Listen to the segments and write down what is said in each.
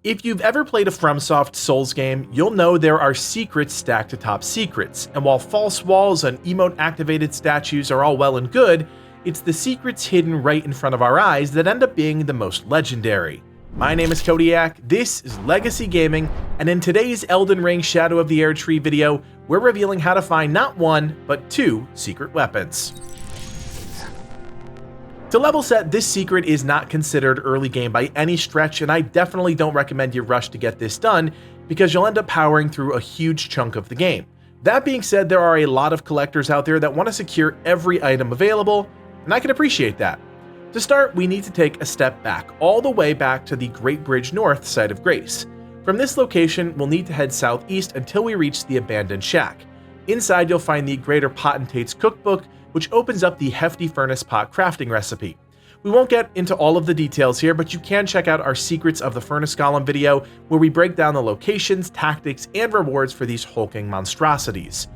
If you've ever played a FromSoft Souls game, you'll know there are secrets stacked atop secrets, and while false walls and emote-activated statues are all well and good, it's the secrets hidden right in front of our eyes that end up being the most legendary. My name is Kodiak, this is Legacy Gaming, and in today's Elden Ring Shadow of the Erdtree video, we're revealing how to find not one, but two secret weapons. To level set, this secret is not considered early game by any stretch, and I definitely don't recommend you rush to get this done because you'll end up powering through a huge chunk of the game. That being said, there are a lot of collectors out there that want to secure every item available, and I can appreciate that. To start, we need to take a step back, all the way back to the Great Bridge North side of Grace. From this location, we'll need to head southeast until we reach the abandoned shack. Inside, you'll find the Greater Potentate's cookbook, which opens up the hefty furnace pot crafting recipe. We won't get into all of the details here, but you can check out our Secrets of the Furnace Golem video, where we break down the locations, tactics, and rewards for these hulking monstrosities.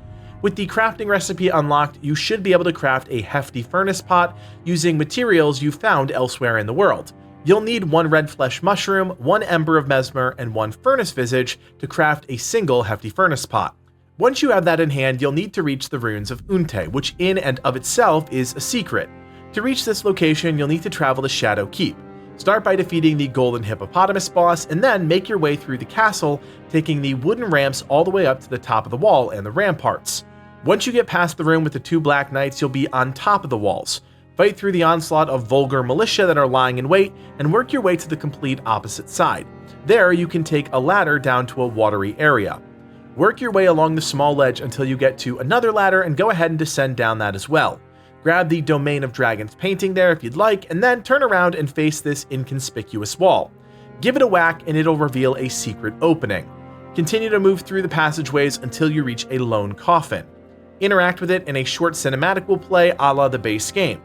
With the crafting recipe unlocked, you should be able to craft a hefty furnace pot using materials you found elsewhere in the world. You'll need one red flesh mushroom, one ember of mesmer, and one furnace visage to craft a single hefty furnace pot. Once you have that in hand, you'll need to reach the ruins of Unte, which in and of itself is a secret. To reach this location, you'll need to travel to Shadow Keep. Start by defeating the Golden Hippopotamus boss, and then make your way through the castle, taking the wooden ramps all the way up to the top of the wall and the ramparts. Once you get past the room with the two Black Knights, you'll be on top of the walls. Fight through the onslaught of vulgar militia that are lying in wait, and work your way to the complete opposite side. There, you can take a ladder down to a watery area. Work your way along the small ledge until you get to another ladder and go ahead and descend down that as well. Grab the Domain of Dragons painting there if you'd like, and then turn around and face this inconspicuous wall. Give it a whack and it'll reveal a secret opening. Continue to move through the passageways until you reach a lone coffin. Interact with it and a short cinematic will play a la the base game.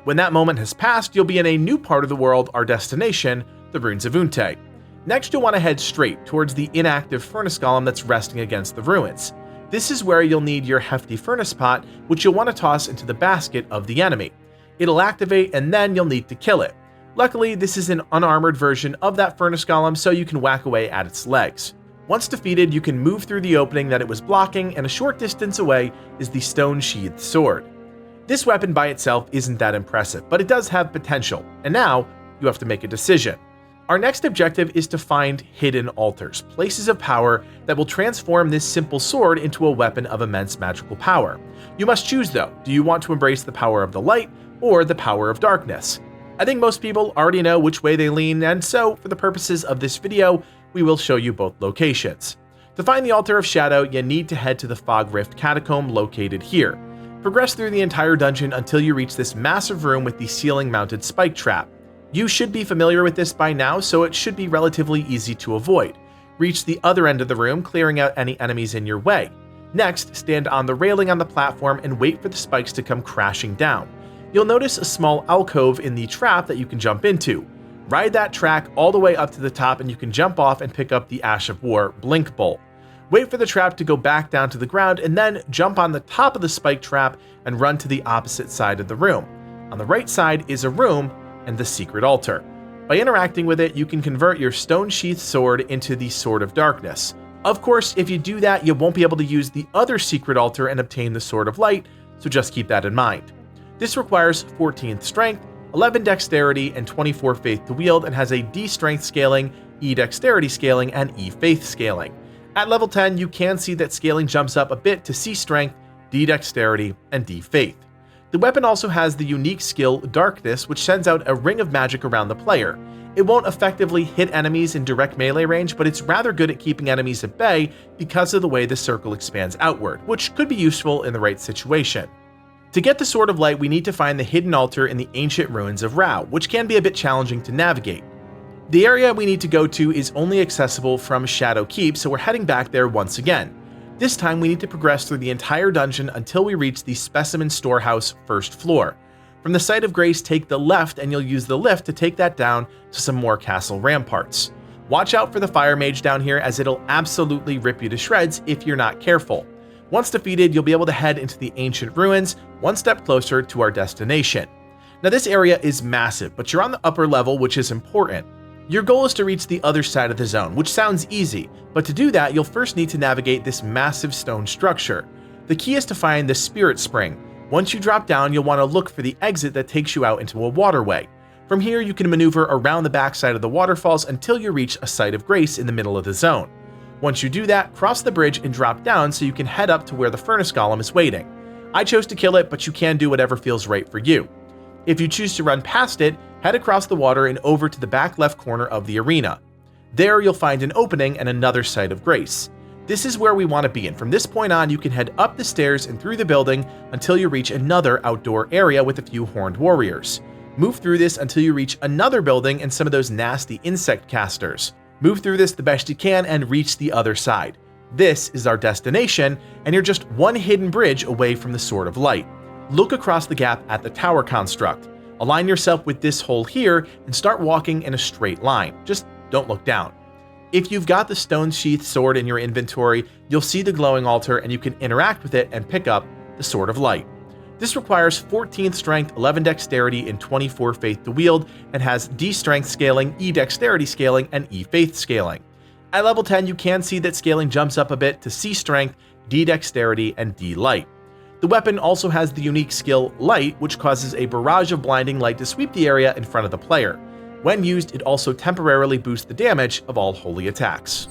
When that moment has passed, you'll be in a new part of the world, our destination, the Ruins of Unte. Next, you'll want to head straight towards the inactive furnace golem that's resting against the ruins. This is where you'll need your hefty furnace pot, which you'll want to toss into the basket of the enemy. It'll activate and then you'll need to kill it. Luckily, this is an unarmored version of that furnace golem, so you can whack away at its legs. Once defeated, you can move through the opening that it was blocking, and a short distance away is the stone sheathed sword. This weapon by itself isn't that impressive, but it does have potential, and now you have to make a decision. Our next objective is to find hidden altars, places of power that will transform this simple sword into a weapon of immense magical power. You must choose though, do you want to embrace the power of the light or the power of darkness? I think most people already know which way they lean, and so for the purposes of this video, we will show you both locations. To find the Altar of Shadow, you need to head to the Fog Rift Catacomb located here. Progress through the entire dungeon until you reach this massive room with the ceiling-mounted spike trap. You should be familiar with this by now, so it should be relatively easy to avoid. Reach the other end of the room, clearing out any enemies in your way. Next, stand on the railing on the platform and wait for the spikes to come crashing down. You'll notice a small alcove in the trap that you can jump into. Ride that track all the way up to the top and you can jump off and pick up the Ash of War Blink Bolt. Wait for the trap to go back down to the ground and then jump on the top of the spike trap and run to the opposite side of the room. On the right side is a room and the secret altar. By interacting with it, you can convert your stone-sheathed sword into the Sword of Darkness. Of course, if you do that, you won't be able to use the other secret altar and obtain the Sword of Light, so just keep that in mind. This requires 14th strength, 11 dexterity, and 24 faith to wield, and has a D strength scaling, E dexterity scaling, and E faith scaling. At level 10, you can see that scaling jumps up a bit to C strength, D dexterity, and D faith. The weapon also has the unique skill Darkness, which sends out a ring of magic around the player. It won't effectively hit enemies in direct melee range, but it's rather good at keeping enemies at bay because of the way the circle expands outward, which could be useful in the right situation. To get the Sword of Light, we need to find the hidden altar in the ancient ruins of Rao, which can be a bit challenging to navigate. The area we need to go to is only accessible from Shadow Keep, so we're heading back there once again. This time we need to progress through the entire dungeon until we reach the Specimen Storehouse first floor. From the site of Grace, take the left and you'll use the lift to take that down to some more castle ramparts. Watch out for the fire mage down here, as it'll absolutely rip you to shreds if you're not careful. Once defeated, you'll be able to head into the ancient ruins, one step closer to our destination. Now this area is massive, but you're on the upper level, which is important. Your goal is to reach the other side of the zone, which sounds easy, but to do that, you'll first need to navigate this massive stone structure. The key is to find the Spirit Spring. Once you drop down, you'll want to look for the exit that takes you out into a waterway. From here, you can maneuver around the backside of the waterfalls until you reach a site of grace in the middle of the zone. Once you do that, cross the bridge and drop down so you can head up to where the furnace golem is waiting. I chose to kill it, but you can do whatever feels right for you. If you choose to run past it, head across the water and over to the back left corner of the arena. There you'll find an opening and another site of grace. This is where we want to be, and from this point on you can head up the stairs and through the building until you reach another outdoor area with a few horned warriors. Move through this until you reach another building and some of those nasty insect casters. Move through this the best you can and reach the other side. This is our destination, and you're just one hidden bridge away from the Sword of Light. Look across the gap at the tower construct. Align yourself with this hole here and start walking in a straight line. Just don't look down. If you've got the stone sheathed sword in your inventory, you'll see the glowing altar and you can interact with it and pick up the Sword of Light. This requires 14 strength, 11 dexterity, and 24 faith to wield, and has D strength scaling, E dexterity scaling, and E faith scaling. At level 10, you can see that scaling jumps up a bit to C strength, D dexterity, and D light. The weapon also has the unique skill Light, which causes a barrage of blinding light to sweep the area in front of the player. When used, it also temporarily boosts the damage of all holy attacks.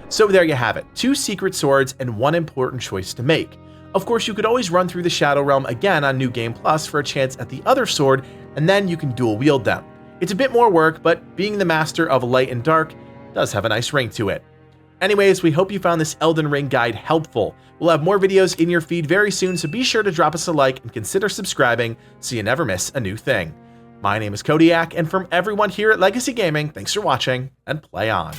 So there you have it, 2 secret swords and 1 important choice to make. Of course, you could always run through the Shadow Realm again on New Game Plus for a chance at the other sword, and then you can dual wield them. It's a bit more work, but being the master of light and dark does have a nice ring to it. Anyways, we hope you found this Elden Ring guide helpful. We'll have more videos in your feed very soon, so be sure to drop us a like and consider subscribing so you never miss a new thing. My name is Kodiak, and from everyone here at Legacy Gaming, thanks for watching, and play on.